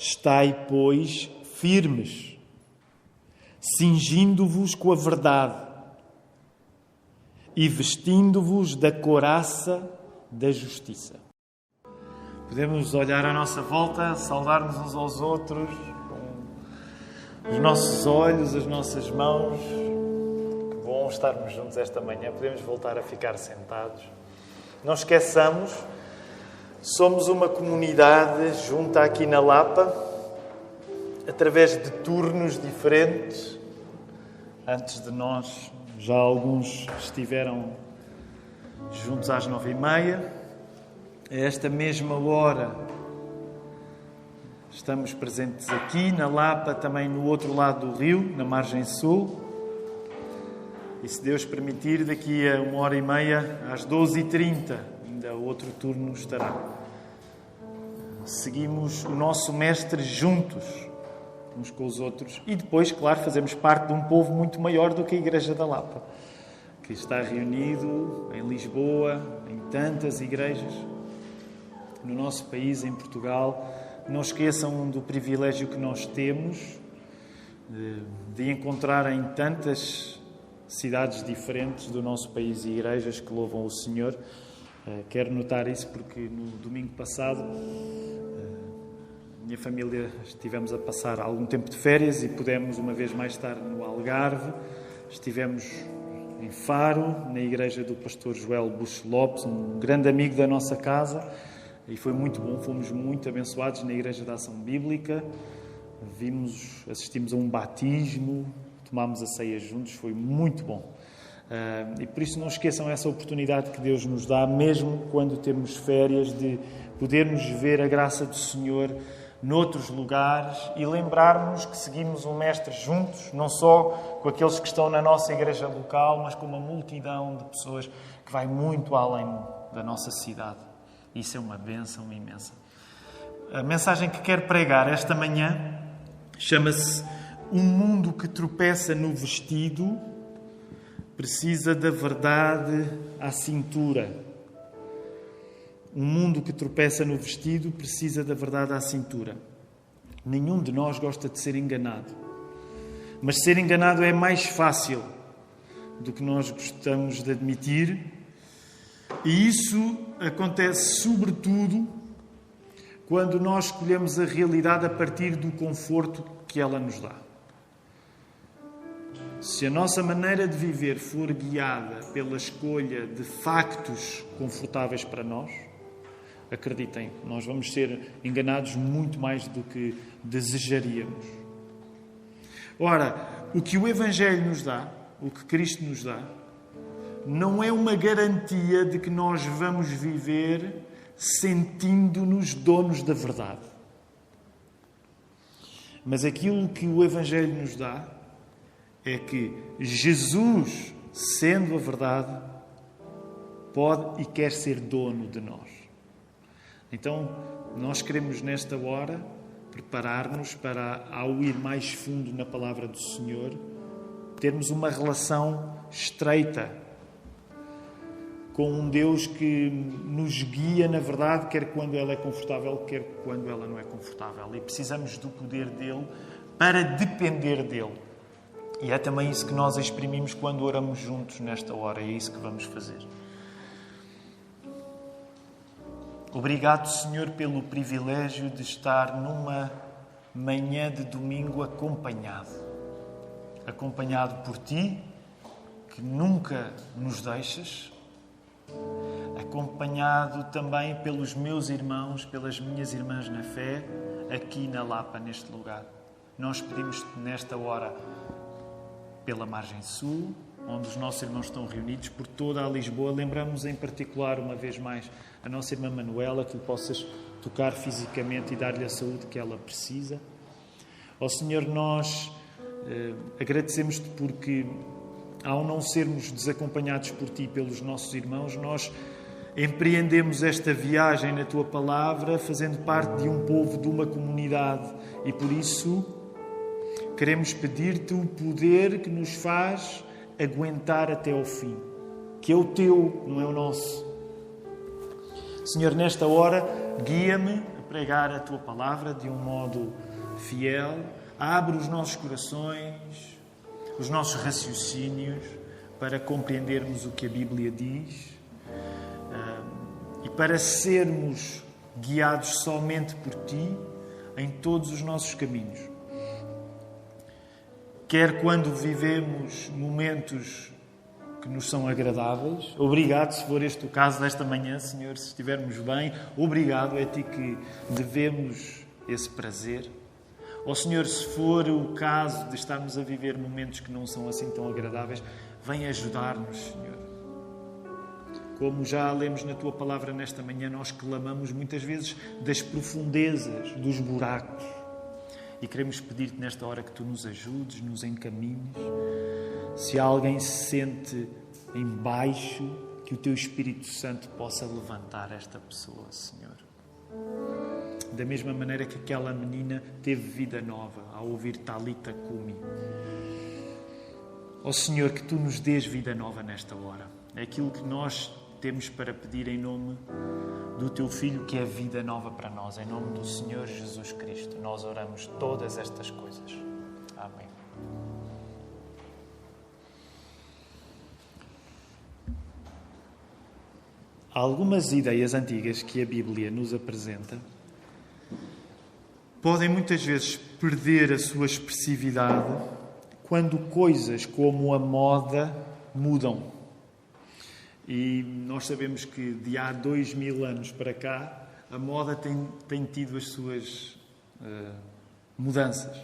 Estai, pois, firmes, cingindo-vos com a verdade e vestindo-vos da couraça da justiça. Podemos olhar à nossa volta, saudar-nos uns aos outros, com os nossos olhos, as nossas mãos. Que bom estarmos juntos esta manhã. Podemos voltar a ficar sentados. Não esqueçamos, somos uma comunidade junta aqui na Lapa, através de turnos diferentes. Antes de nós, já alguns estiveram juntos às 9h30. A esta mesma hora, estamos presentes aqui na Lapa, também no outro lado do rio, na margem sul. E se Deus permitir, daqui a 1h30, às 12h30, ainda outro turno estará. Seguimos o nosso Mestre juntos, uns com os outros. E depois, claro, fazemos parte de um povo muito maior do que a Igreja da Lapa, que está reunido em Lisboa, em tantas igrejas, no nosso país, em Portugal. Não esqueçam do privilégio que nós temos de encontrar em tantas cidades diferentes do nosso país e igrejas que louvam o Senhor. Quero notar isso porque no domingo passado minha família estivemos a passar algum tempo de férias e pudemos uma vez mais estar no Algarve. Estivemos em Faro, na igreja do pastor Joel Buxo Lopes, um grande amigo da nossa casa, e foi muito bom. Fomos muito abençoados na igreja da Ação Bíblica. Assistimos a um batismo, tomámos a ceia juntos, foi muito bom. E por isso não esqueçam essa oportunidade que Deus nos dá, mesmo quando temos férias, de podermos ver a graça do Senhor noutros lugares e lembrarmos que seguimos o Mestre juntos, não só com aqueles que estão na nossa igreja local, mas com uma multidão de pessoas que vai muito além da nossa cidade. Isso é uma bênção imensa. A mensagem que quero pregar esta manhã chama-se: Um mundo que tropeça no vestido precisa da verdade à cintura. Um mundo que tropeça no vestido precisa da verdade à cintura. Nenhum de nós gosta de ser enganado. Mas ser enganado é mais fácil do que nós gostamos de admitir. E isso acontece sobretudo quando nós escolhemos a realidade a partir do conforto que ela nos dá. Se a nossa maneira de viver for guiada pela escolha de factos confortáveis para nós, acreditem, nós vamos ser enganados muito mais do que desejaríamos. Ora, o que o Evangelho nos dá, o que Cristo nos dá, não é uma garantia de que nós vamos viver sentindo-nos donos da verdade. Mas aquilo que o Evangelho nos dá é que Jesus, sendo a verdade, pode e quer ser dono de nós. Então, nós queremos nesta hora preparar-nos para, ao ir mais fundo na palavra do Senhor, termos uma relação estreita com um Deus que nos guia na verdade, quer quando ela é confortável, quer quando ela não é confortável. E precisamos do poder dele para depender dele. E é também isso que nós exprimimos quando oramos juntos nesta hora. É isso que vamos fazer. Obrigado, Senhor, pelo privilégio de estar numa manhã de domingo acompanhado. Acompanhado por Ti, que nunca nos deixas. Acompanhado também pelos meus irmãos, pelas minhas irmãs na fé, aqui na Lapa, neste lugar. Nós pedimos-te nesta hora pela margem sul, onde os nossos irmãos estão reunidos, por toda a Lisboa. Lembramos em particular, uma vez mais, a nossa irmã Manuela, que lhe possas tocar fisicamente e dar-lhe a saúde que ela precisa. Ó Senhor, nós agradecemos-te porque, ao não sermos desacompanhados por Ti, pelos nossos irmãos, nós empreendemos esta viagem na Tua Palavra, fazendo parte de um povo, de uma comunidade. E por isso queremos pedir-te o poder que nos faz aguentar até ao fim. Que é o Teu, não é o nosso. Senhor, nesta hora, guia-me pregar a Tua palavra de um modo fiel. Abre os nossos corações, os nossos raciocínios, para compreendermos o que a Bíblia diz e para sermos guiados somente por Ti em todos os nossos caminhos. Quer quando vivemos momentos que nos são agradáveis. Obrigado, se for este o caso desta manhã, Senhor, se estivermos bem. Obrigado, é a Ti que devemos esse prazer. Ó Senhor, se for o caso de estarmos a viver momentos que não são assim tão agradáveis, vem ajudar-nos, Senhor. Como já lemos na Tua palavra nesta manhã, nós clamamos muitas vezes das profundezas, dos buracos. E queremos pedir-te nesta hora que Tu nos ajudes, nos encaminhes. Se alguém se sente em baixo, que o Teu Espírito Santo possa levantar esta pessoa, Senhor. Da mesma maneira que aquela menina teve vida nova ao ouvir Talita Cumi. Ó Senhor, que Tu nos dês vida nova nesta hora. É aquilo que nós temos para pedir em nome do Teu Filho, que é vida nova para nós. Em nome do Senhor Jesus Cristo, nós oramos todas estas coisas. Amém. Há algumas ideias antigas que a Bíblia nos apresenta podem muitas vezes perder a sua expressividade quando coisas como a moda mudam. E nós sabemos que de há 2000 anos para cá, a moda tem tido as suas mudanças.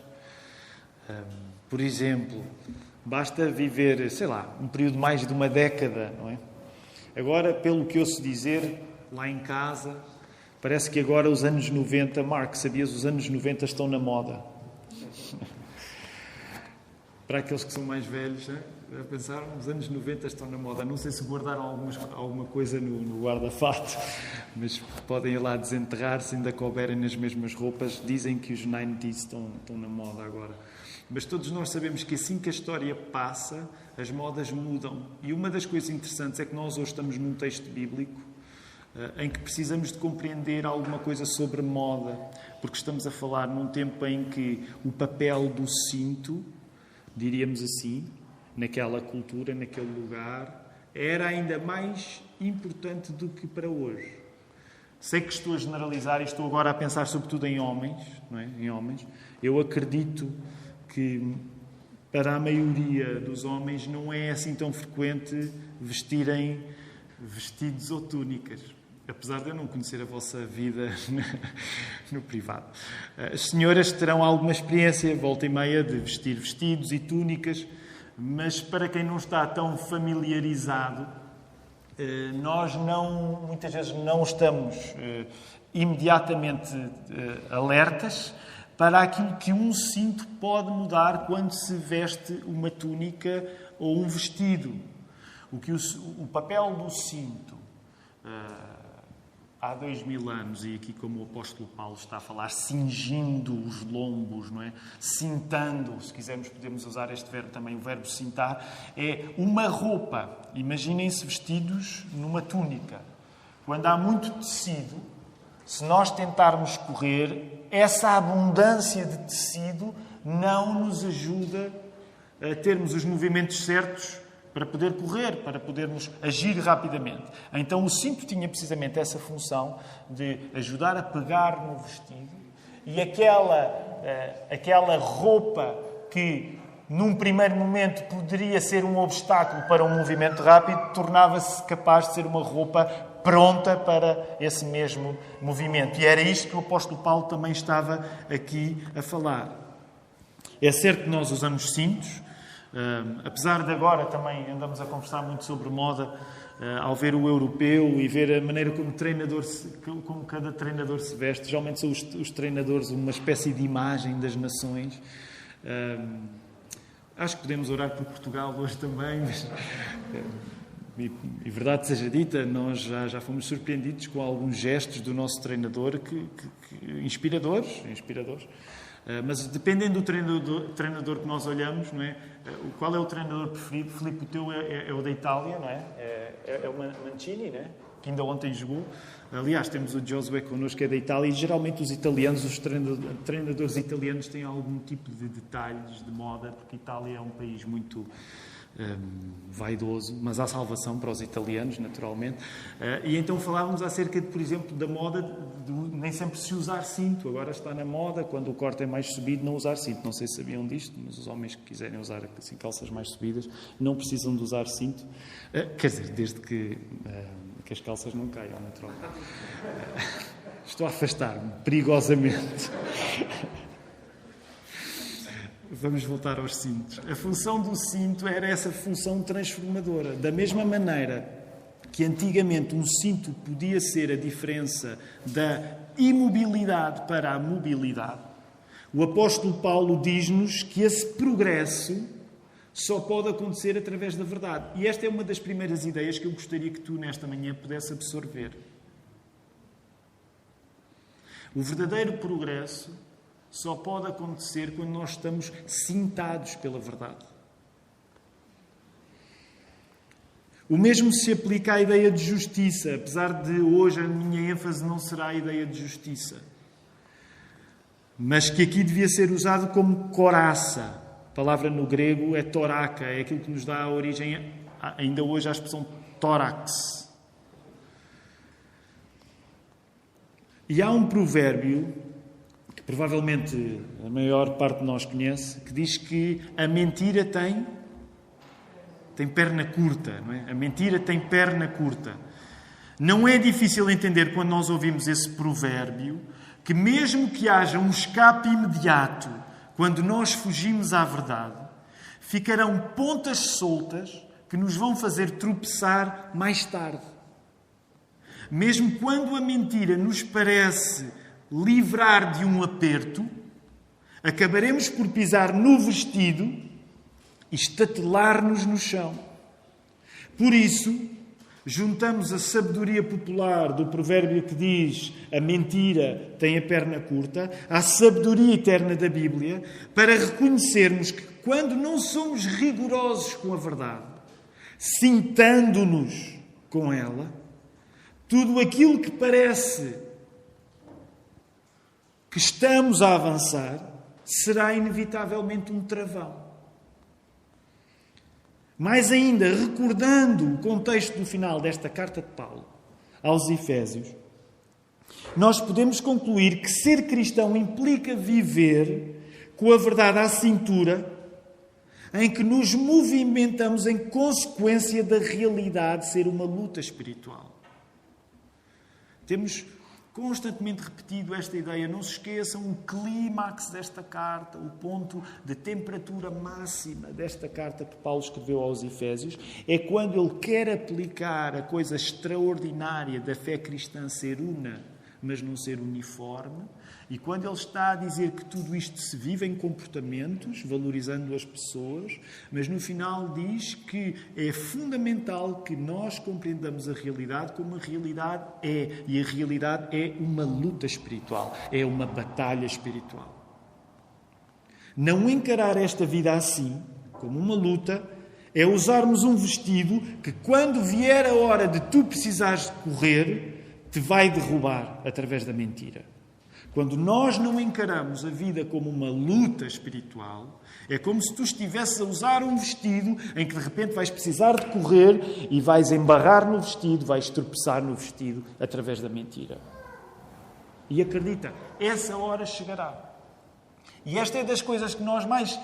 Por exemplo, basta viver, sei lá, um período de mais de uma década, não é? Agora, pelo que ouço dizer, lá em casa, parece que agora os anos 90, Mark, sabias, os anos 90 estão na moda. Para aqueles que são mais velhos, já pensaram? Os anos 90 estão na moda. Não sei se guardaram alguma coisa no guarda-fato, mas podem ir lá desenterrar se ainda couberem nas mesmas roupas. Dizem que os 90s estão na moda agora. Mas todos nós sabemos que assim que a história passa, as modas mudam. E uma das coisas interessantes é que nós hoje estamos num texto bíblico em que precisamos de compreender alguma coisa sobre moda, porque estamos a falar num tempo em que o papel do cinto, diríamos assim, naquela cultura, naquele lugar, era ainda mais importante do que para hoje. Sei que estou a generalizar e estou agora a pensar sobretudo em homens, não é? Em homens. Eu acredito que para a maioria dos homens não é assim tão frequente vestirem vestidos ou túnicas. Apesar de eu não conhecer a vossa vida no privado. As senhoras terão alguma experiência, volta e meia, de vestir vestidos e túnicas, mas para quem não está tão familiarizado, nós muitas vezes não estamos imediatamente alertas para aquilo que um cinto pode mudar quando se veste uma túnica ou um vestido. O papel do cinto há 2000 anos, e aqui como o apóstolo Paulo está a falar, cingindo os lombos, não é? Cintando, se quisermos podemos usar este verbo também, o verbo cintar, é uma roupa. Imaginem-se vestidos numa túnica. Quando há muito tecido, se nós tentarmos correr, essa abundância de tecido não nos ajuda a termos os movimentos certos para poder correr, para podermos agir rapidamente. Então o cinto tinha precisamente essa função de ajudar a pegar no vestido, e aquela roupa que num primeiro momento poderia ser um obstáculo para um movimento rápido, tornava-se capaz de ser uma roupa pronta para esse mesmo movimento. E era isto que o apóstolo Paulo também estava aqui a falar. É certo que nós usamos cintos, apesar de agora também andamos a conversar muito sobre moda, ao ver o europeu e ver a maneira como cada treinador se veste. Geralmente são os treinadores uma espécie de imagem das nações. Acho que podemos orar por Portugal hoje também, mas, e verdade seja dita, nós já fomos surpreendidos com alguns gestos do nosso treinador inspiradores. Mas dependendo do treinador que nós olhamos, não é? Qual é o treinador preferido? Filipe, o teu é o da Itália, não é? É o Mancini, não é? que ainda ontem jogou. Aliás, temos o Josué connosco, que é da Itália, e geralmente os italianos, os treinadores italianos têm algum tipo de detalhes de moda, porque a Itália é um país muito vaidoso, mas há salvação para os italianos, naturalmente. E então falávamos acerca, por exemplo, da moda de nem sempre se usar cinto. Agora está na moda, quando o corte é mais subido, não usar cinto. Não sei se sabiam disto, mas os homens que quiserem usar assim, calças mais subidas não precisam de usar cinto. Quer dizer, desde que as calças não caiam, naturalmente. Estou a afastar-me perigosamente. Vamos voltar aos cintos. A função do cinto era essa função transformadora. Da mesma maneira que antigamente um cinto podia ser a diferença da imobilidade para a mobilidade, o apóstolo Paulo diz-nos que esse progresso só pode acontecer através da verdade. E esta é uma das primeiras ideias que eu gostaria que tu, nesta manhã, pudesse absorver. O verdadeiro progresso só pode acontecer quando nós estamos cintados pela verdade. O mesmo se aplica à ideia de justiça, apesar de hoje a minha ênfase não será a ideia de justiça, mas que aqui devia ser usado como coraça. A palavra no grego é toraca, é aquilo que nos dá a origem, ainda hoje, à expressão tórax. E há um provérbio que provavelmente a maior parte de nós conhece, que diz que a mentira tem perna curta, não é? A mentira tem perna curta. Não é difícil entender quando nós ouvimos esse provérbio que mesmo que haja um escape imediato quando nós fugimos à verdade, ficarão pontas soltas que nos vão fazer tropeçar mais tarde. Mesmo quando a mentira nos parece livrar de um aperto, acabaremos por pisar no vestido e estatelar-nos no chão. Por isso, juntamos a sabedoria popular do provérbio que diz a mentira tem a perna curta, à sabedoria eterna da Bíblia, para reconhecermos que quando não somos rigorosos com a verdade, cintando-nos com ela, tudo aquilo que parece que estamos a avançar será inevitavelmente um travão. Mais ainda, recordando o contexto do final desta carta de Paulo aos Efésios, nós podemos concluir que ser cristão implica viver com a verdade à cintura, em que nos movimentamos em consequência da realidade ser uma luta espiritual. Temos constantemente repetido esta ideia. Não se esqueçam, o clímax desta carta, o ponto de temperatura máxima desta carta que Paulo escreveu aos Efésios, é quando ele quer aplicar a coisa extraordinária da fé cristã ser una, mas não ser uniforme, e quando ele está a dizer que tudo isto se vive em comportamentos, valorizando as pessoas, mas no final diz que é fundamental que nós compreendamos a realidade como a realidade é. E a realidade é uma luta espiritual, é uma batalha espiritual. Não encarar esta vida assim, como uma luta, é usarmos um vestido que, quando vier a hora de tu precisares de correr, te vai derrubar através da mentira. Quando nós não encaramos a vida como uma luta espiritual, é como se tu estivesses a usar um vestido em que de repente vais precisar de correr e vais embarrar no vestido, vais tropeçar no vestido através da mentira. E acredita, essa hora chegará. E esta é das coisas que nós mais...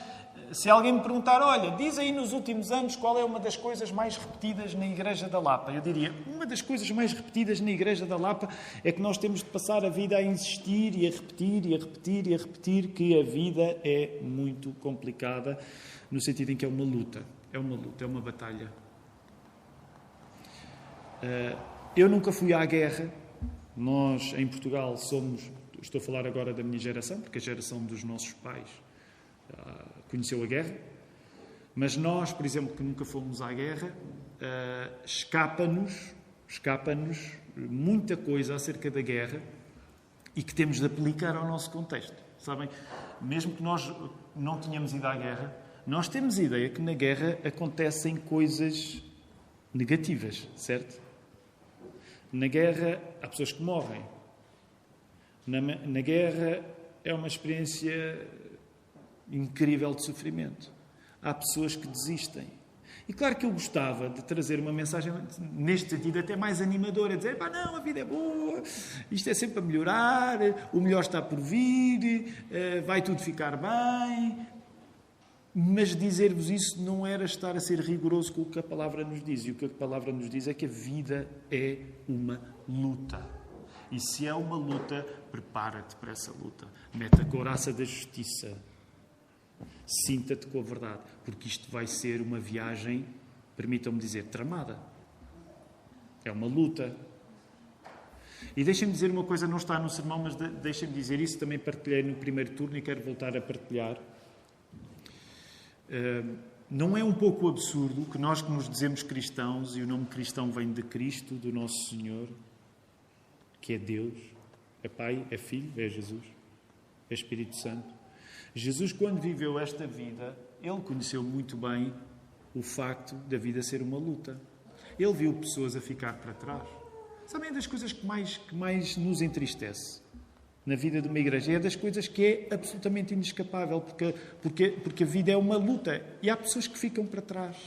Se alguém me perguntar, olha, diz aí nos últimos anos qual é uma das coisas mais repetidas na Igreja da Lapa. Eu diria, uma das coisas mais repetidas na Igreja da Lapa é que nós temos de passar a vida a insistir e a repetir e a repetir e a repetir que a vida é muito complicada, no sentido em que é uma luta. É uma luta, é uma batalha. Eu nunca fui à guerra. Nós, em Portugal, estou a falar agora da minha geração, porque a geração dos nossos pais conheceu a guerra, mas nós, por exemplo, que nunca fomos à guerra, escapa-nos muita coisa acerca da guerra e que temos de aplicar ao nosso contexto. Sabem, mesmo que nós não tenhamos ido à guerra, nós temos a ideia que na guerra acontecem coisas negativas, certo? Na guerra há pessoas que morrem. Na guerra é uma experiência incrível de sofrimento. Há pessoas que desistem. E claro que eu gostava de trazer uma mensagem neste sentido até mais animadora, dizer, não, a vida é boa, isto é sempre a melhorar, o melhor está por vir, vai tudo ficar bem. Mas dizer-vos isso não era estar a ser rigoroso com o que a palavra nos diz. E o que a palavra nos diz é que a vida é uma luta. E se é uma luta, prepara-te para essa luta. Mete a couraça da justiça. Sinta-te com a verdade, porque isto vai ser uma viagem, permitam-me dizer, tramada. É uma luta. E deixem-me dizer uma coisa, não está no sermão, mas deixem-me dizer isso, também partilhei no primeiro turno e quero voltar a partilhar. Não é um pouco absurdo que nós que nos dizemos cristãos, e o nome cristão vem de Cristo, do nosso Senhor, que é Deus, é Pai, é Filho, é Jesus, é Espírito Santo. Jesus, quando viveu esta vida, ele conheceu muito bem o facto da vida ser uma luta. Ele viu pessoas a ficar para trás. Sabem, é das coisas que mais nos entristece na vida de uma igreja. É das coisas que é absolutamente inescapável, porque a vida é uma luta e há pessoas que ficam para trás.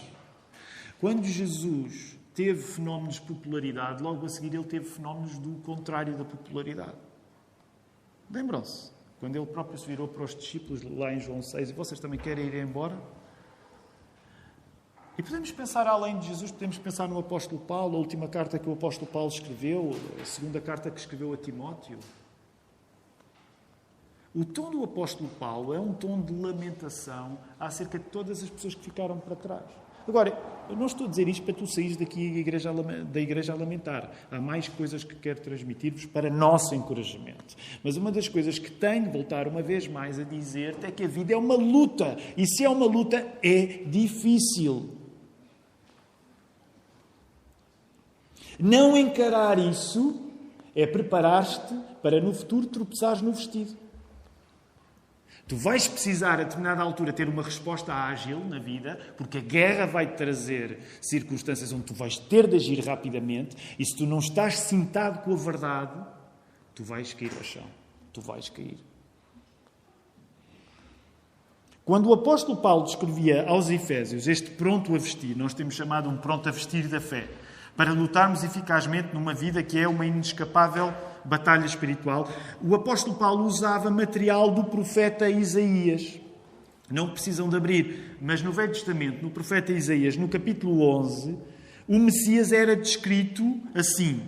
Quando Jesus teve fenómenos de popularidade, logo a seguir ele teve fenómenos do contrário da popularidade. Lembram-se? Quando ele próprio se virou para os discípulos lá em João 6, e vocês também querem ir embora? E podemos pensar além de Jesus, podemos pensar no apóstolo Paulo, a última carta que o apóstolo Paulo escreveu, a segunda carta que escreveu a Timóteo. O tom do apóstolo Paulo é um tom de lamentação acerca de todas as pessoas que ficaram para trás. Agora, eu não estou a dizer isto para tu saíres daqui da igreja a lamentar. Há mais coisas que quero transmitir-vos para nosso encorajamento. Mas uma das coisas que tenho de voltar uma vez mais a dizer-te é que a vida é uma luta. E se é uma luta, é difícil. Não encarar isso é preparar-te para no futuro tropeçares no vestido. Tu vais precisar, a determinada altura, ter uma resposta ágil na vida, porque a guerra vai-te trazer circunstâncias onde tu vais ter de agir rapidamente, e se tu não estás cintado com a verdade, tu vais cair ao chão. Tu vais cair. Quando o apóstolo Paulo descrevia aos Efésios este pronto a vestir, nós temos chamado um pronto a vestir da fé, para lutarmos eficazmente numa vida que é uma inescapável batalha espiritual, o apóstolo Paulo usava material do profeta Isaías. Não precisam de abrir, mas no Velho Testamento, no profeta Isaías, no capítulo 11, o Messias era descrito assim.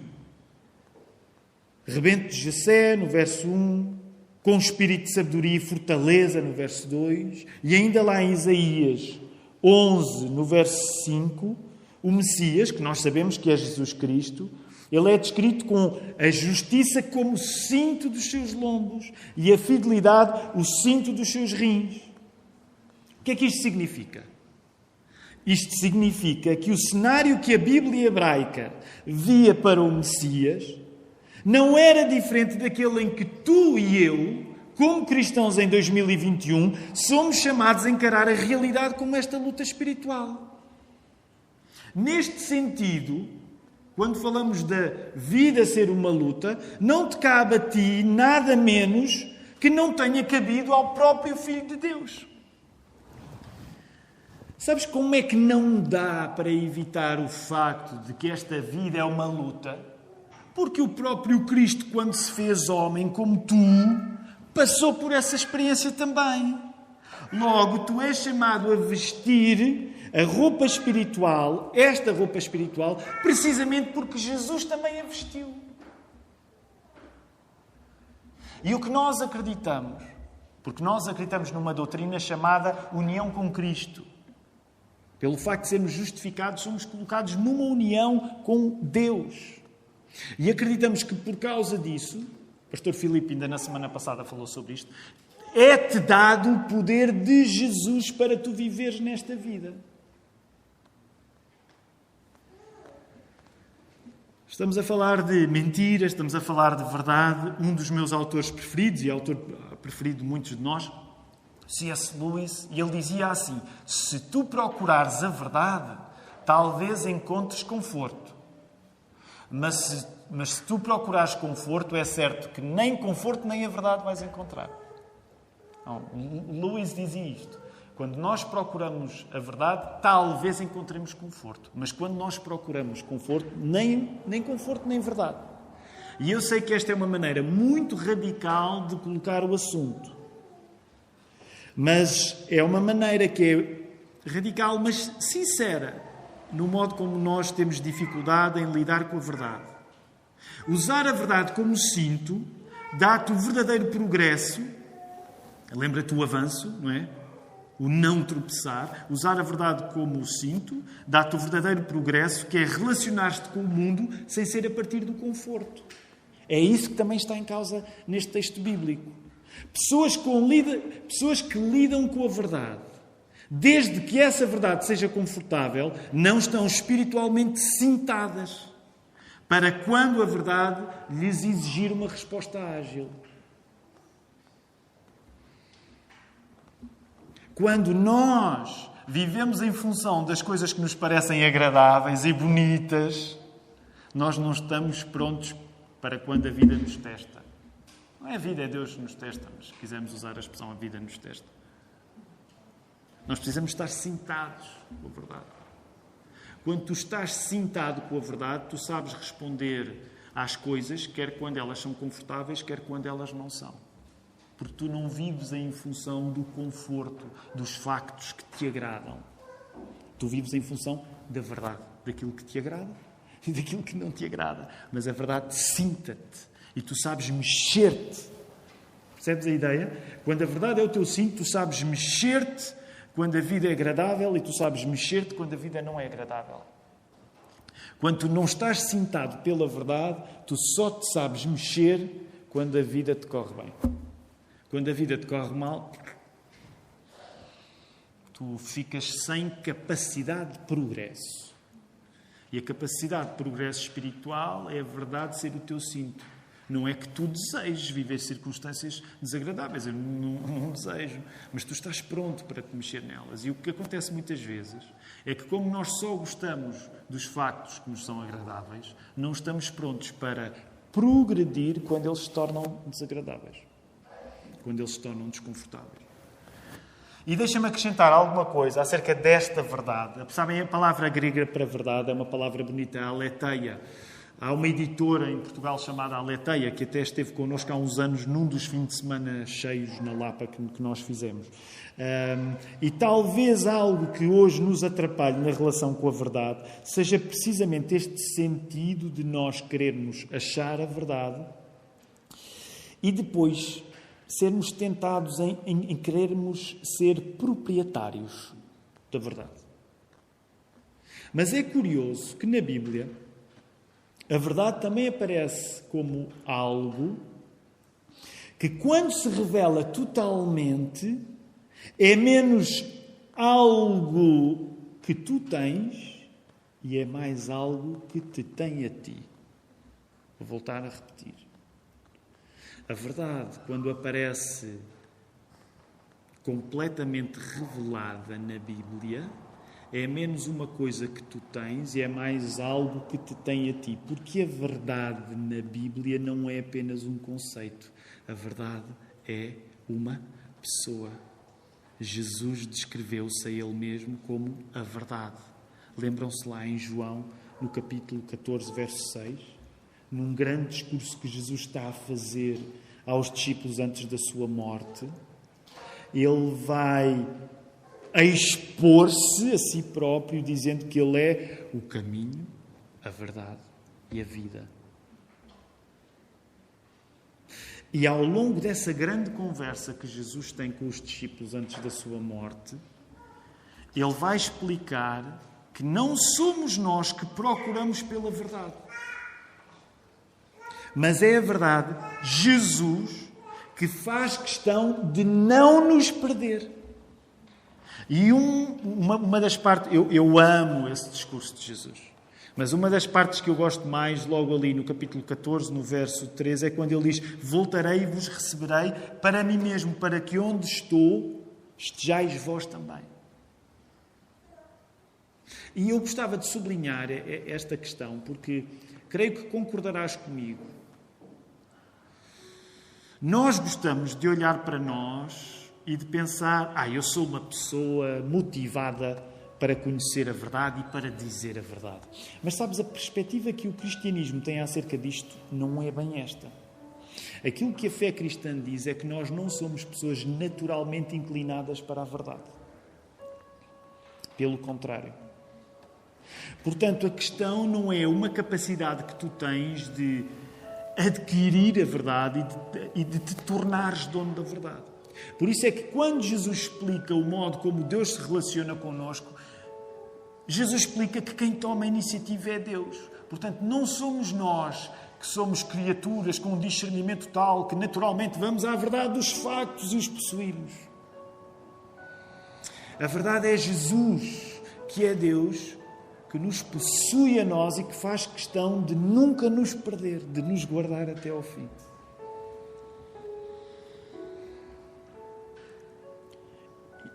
Rebento de Jessé, no verso 1, com espírito de sabedoria e fortaleza, no verso 2, e ainda lá em Isaías 11, no verso 5, o Messias, que nós sabemos que é Jesus Cristo, ele é descrito com a justiça como o cinto dos seus lombos e a fidelidade o cinto dos seus rins. O que é que isto significa? Isto significa que o cenário que a Bíblia hebraica via para o Messias não era diferente daquele em que tu e eu, como cristãos em 2021, somos chamados a encarar a realidade como esta luta espiritual. Neste sentido, quando falamos da vida ser uma luta, não te cabe a ti nada menos que não tenha cabido ao próprio Filho de Deus. Sabes como é que não dá para evitar o facto de que esta vida é uma luta? Porque o próprio Cristo, quando se fez homem como tu, passou por essa experiência também. Logo, tu és chamado a vestir a roupa espiritual, esta roupa espiritual, precisamente porque Jesus também a vestiu. E o que nós acreditamos, porque nós acreditamos numa doutrina chamada união com Cristo. Pelo facto de sermos justificados, somos colocados numa união com Deus. E acreditamos que por causa disso, o pastor Filipe ainda na semana passada falou sobre isto, é-te dado o poder de Jesus para tu viveres nesta vida. Estamos a falar de mentiras, estamos a falar de verdade. Um dos meus autores preferidos, e autor preferido de muitos de nós, C.S. Lewis, e ele dizia assim: se tu procurares a verdade, talvez encontres conforto. Mas se mas se tu procurares conforto, é certo que nem conforto nem a verdade vais encontrar. Então, Lewis dizia isto. Quando nós procuramos a verdade, talvez encontremos conforto. Mas quando nós procuramos conforto, nem conforto nem verdade. E eu sei que esta é uma maneira muito radical de colocar o assunto. Mas é uma maneira que é radical, mas sincera, no modo como nós temos dificuldade em lidar com a verdade. Usar a verdade como cinto dá-te o verdadeiro progresso. Lembra-te o avanço, não é? O não tropeçar. Usar a verdade como cinto dá-te o verdadeiro progresso, que é relacionar-te com o mundo sem ser a partir do conforto. É isso que também está em causa neste texto bíblico. Pessoas que lidam com a verdade, desde que essa verdade seja confortável, não estão espiritualmente cintadas para quando a verdade lhes exigir uma resposta ágil. Quando nós vivemos em função das coisas que nos parecem agradáveis e bonitas, nós não estamos prontos para quando a vida nos testa. Não é a vida, é Deus que nos testa, mas se quisermos usar a expressão a vida nos testa. Nós precisamos estar cintados com a verdade. Quando tu estás cintado com a verdade, tu sabes responder às coisas, quer quando elas são confortáveis, quer quando elas não são. Porque tu não vives em função do conforto, dos factos que te agradam. Tu vives em função da verdade, daquilo que te agrada e daquilo que não te agrada. Mas a verdade cinta-te e tu sabes mexer-te. Percebes a ideia? Quando a verdade é o teu cinto, tu sabes mexer-te quando a vida é agradável e tu sabes mexer-te quando a vida não é agradável. Quando tu não estás cintado pela verdade, tu só te sabes mexer quando a vida te corre bem. Quando a vida te corre mal, tu ficas sem capacidade de progresso. E a capacidade de progresso espiritual é a verdade ser o teu cinto. Não é que tu desejes viver circunstâncias desagradáveis. Eu não desejo. Mas tu estás pronto para te mexer nelas. E o que acontece muitas vezes é que, como nós só gostamos dos factos que nos são agradáveis, não estamos prontos para progredir quando eles se tornam desagradáveis. Quando eles se tornam desconfortáveis. E deixa-me acrescentar alguma coisa acerca desta verdade. Sabem, a palavra grega para verdade é uma palavra bonita, aletheia. Há uma editora em Portugal chamada Aletheia, que até esteve connosco há uns anos num dos fins de semana cheios na Lapa que nós fizemos. E talvez algo que hoje nos atrapalhe na relação com a verdade seja precisamente este sentido de nós querermos achar a verdade e depois sermos tentados em querermos ser proprietários da verdade. Mas é curioso que na Bíblia a verdade também aparece como algo que, quando se revela totalmente, é menos algo que tu tens e é mais algo que te tem a ti. Vou voltar a repetir. A verdade, quando aparece completamente revelada na Bíblia, é menos uma coisa que tu tens e é mais algo que te tem a ti. Porque a verdade na Bíblia não é apenas um conceito. A verdade é uma pessoa. Jesus descreveu-se a ele mesmo como a verdade. Lembram-se lá em João, no capítulo 14, verso 6, num grande discurso que Jesus está a fazer aos discípulos antes da sua morte, ele vai a expor-se a si próprio, dizendo que ele é o caminho, a verdade e a vida. E ao longo dessa grande conversa que Jesus tem com os discípulos antes da sua morte, ele vai explicar que não somos nós que procuramos pela verdade. Mas é a verdade, Jesus, que faz questão de não nos perder. E uma das partes... Eu amo esse discurso de Jesus. Mas uma das partes que eu gosto mais, logo ali no capítulo 14, no verso 13, é quando ele diz: voltarei e vos receberei para mim mesmo, para que onde estou, estejais vós também. E eu gostava de sublinhar esta questão, porque creio que concordarás comigo. Nós gostamos de olhar para nós e de pensar, eu sou uma pessoa motivada para conhecer a verdade e para dizer a verdade. Mas sabes, a perspectiva que o cristianismo tem acerca disto não é bem esta. Aquilo que a fé cristã diz é que nós não somos pessoas naturalmente inclinadas para a verdade. Pelo contrário. Portanto, a questão não é uma capacidade que tu tens de adquirir a verdade e de te tornares dono da verdade. Por isso é que quando Jesus explica o modo como Deus se relaciona connosco, Jesus explica que quem toma a iniciativa é Deus. Portanto, não somos nós que somos criaturas com um discernimento tal que naturalmente vamos à verdade dos factos e os possuímos. A verdade é Jesus, que é Deus, que nos possui a nós e que faz questão de nunca nos perder, de nos guardar até ao fim.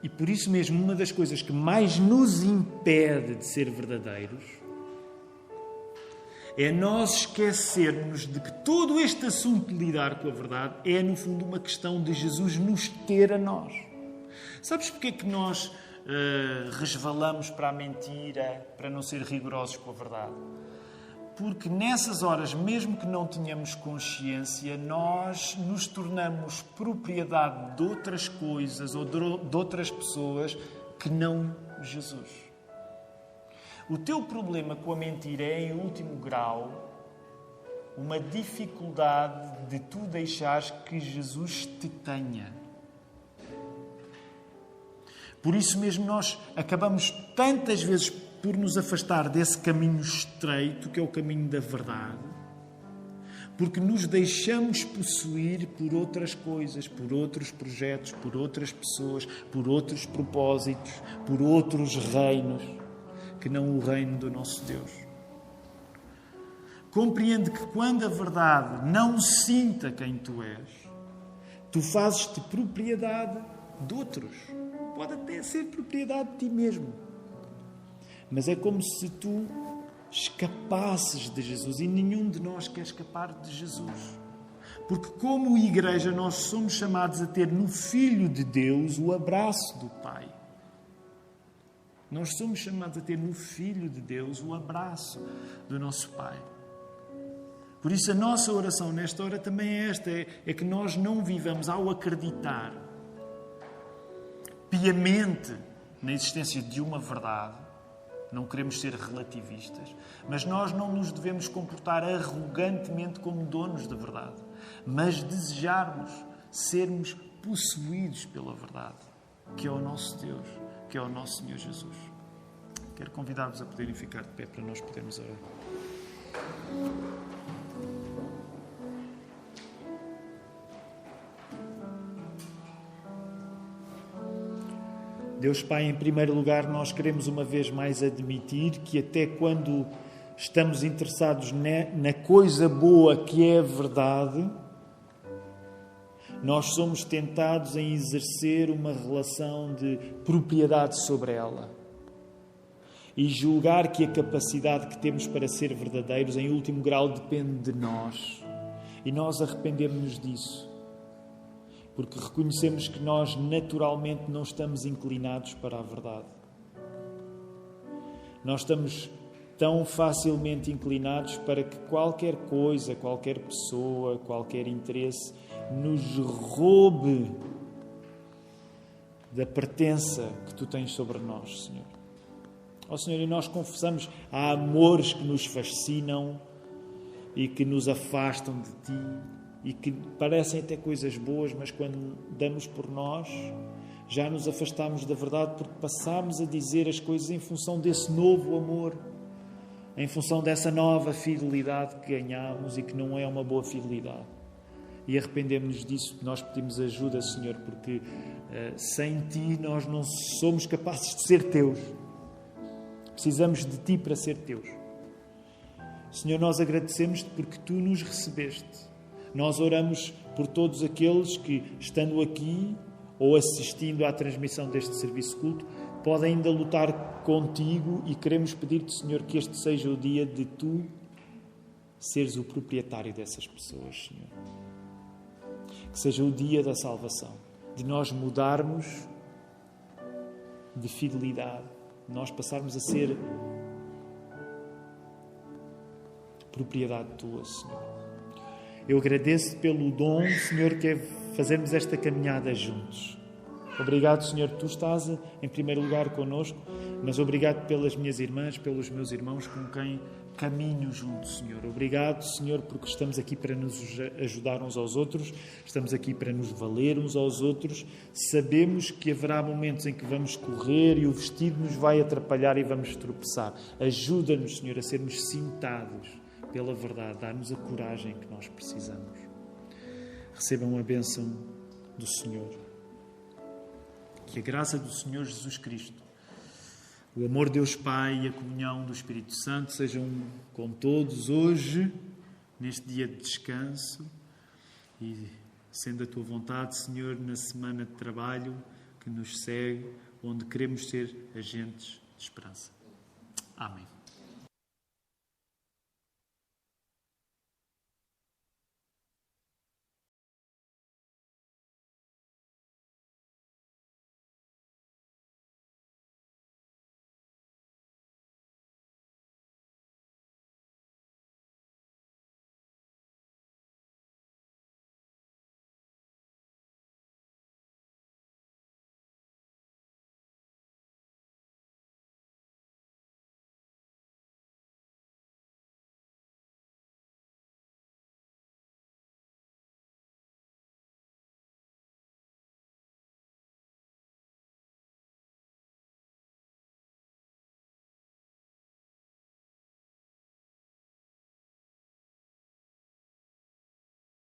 E por isso mesmo, uma das coisas que mais nos impede de ser verdadeiros é nós esquecermos de que todo este assunto de lidar com a verdade é, no fundo, uma questão de Jesus nos ter a nós. Sabes porque é que nós resvalamos para a mentira, para não ser rigorosos com a verdade? Porque nessas horas, mesmo que não tenhamos consciência, nós nos tornamos propriedade de outras coisas ou de outras pessoas que não Jesus. O teu problema com a mentira é, em último grau, uma dificuldade de tu deixares que Jesus te tenha. Por isso mesmo nós acabamos tantas vezes por nos afastar desse caminho estreito, que é o caminho da verdade, porque nos deixamos possuir por outras coisas, por outros projetos, por outras pessoas, por outros propósitos, por outros reinos, que não o reino do nosso Deus. Compreende que quando a verdade não sinta quem tu és, tu fazes-te propriedade de outros. Pode até ser propriedade de ti mesmo. Mas é como se tu escapasses de Jesus. E nenhum de nós quer escapar de Jesus. Porque como igreja nós somos chamados a ter no Filho de Deus o abraço do Pai. Nós somos chamados a ter no Filho de Deus o abraço do nosso Pai. Por isso a nossa oração nesta hora também é esta. É que nós não vivamos ao acreditar piamente na existência de uma verdade. Não queremos ser relativistas, mas nós não nos devemos comportar arrogantemente como donos da verdade, mas desejarmos sermos possuídos pela verdade, que é o nosso Deus, que é o nosso Senhor Jesus. Quero convidar-vos a poderem ficar de pé para nós podermos orar. Deus Pai, em primeiro lugar, nós queremos uma vez mais admitir que até quando estamos interessados na coisa boa que é a verdade, nós somos tentados em exercer uma relação de propriedade sobre ela e julgar que a capacidade que temos para ser verdadeiros, em último grau, depende de nós. E nós arrependemos-nos disso. Porque reconhecemos que nós naturalmente não estamos inclinados para a verdade. Nós estamos tão facilmente inclinados para que qualquer coisa, qualquer pessoa, qualquer interesse nos roube da pertença que Tu tens sobre nós, Senhor. Ó Senhor, e nós confessamos, há amores que nos fascinam e que nos afastam de Ti, e que parecem até coisas boas, mas quando damos por nós, já nos afastamos da verdade porque passámos a dizer as coisas em função desse novo amor, em função dessa nova fidelidade que ganhamos e que não é uma boa fidelidade. E arrependemos-nos disso, nós pedimos ajuda, Senhor, porque sem Ti nós não somos capazes de ser Teus. Precisamos de Ti para ser Teus. Senhor, nós agradecemos-Te porque Tu nos recebeste. Nós oramos por todos aqueles que, estando aqui ou assistindo à transmissão deste serviço culto, podem ainda lutar contigo e queremos pedir-te, Senhor, que este seja o dia de Tu seres o proprietário dessas pessoas, Senhor. Que seja o dia da salvação, de nós mudarmos de fidelidade, de nós passarmos a ser propriedade tua, Senhor. Eu agradeço pelo dom, Senhor, que é fazermos esta caminhada juntos. Obrigado, Senhor, tu estás em primeiro lugar connosco, mas obrigado pelas minhas irmãs, pelos meus irmãos com quem caminho junto, Senhor. Obrigado, Senhor, porque estamos aqui para nos ajudar uns aos outros, estamos aqui para nos valer uns aos outros. Sabemos que haverá momentos em que vamos correr e o vestido nos vai atrapalhar e vamos tropeçar. Ajuda-nos, Senhor, a sermos cintados pela verdade, dá-nos a coragem que nós precisamos. Recebam a bênção do Senhor. Que a graça do Senhor Jesus Cristo, o amor de Deus Pai e a comunhão do Espírito Santo sejam com todos hoje, neste dia de descanso, e sendo a tua vontade, Senhor, na semana de trabalho que nos segue, onde queremos ser agentes de esperança. Amém.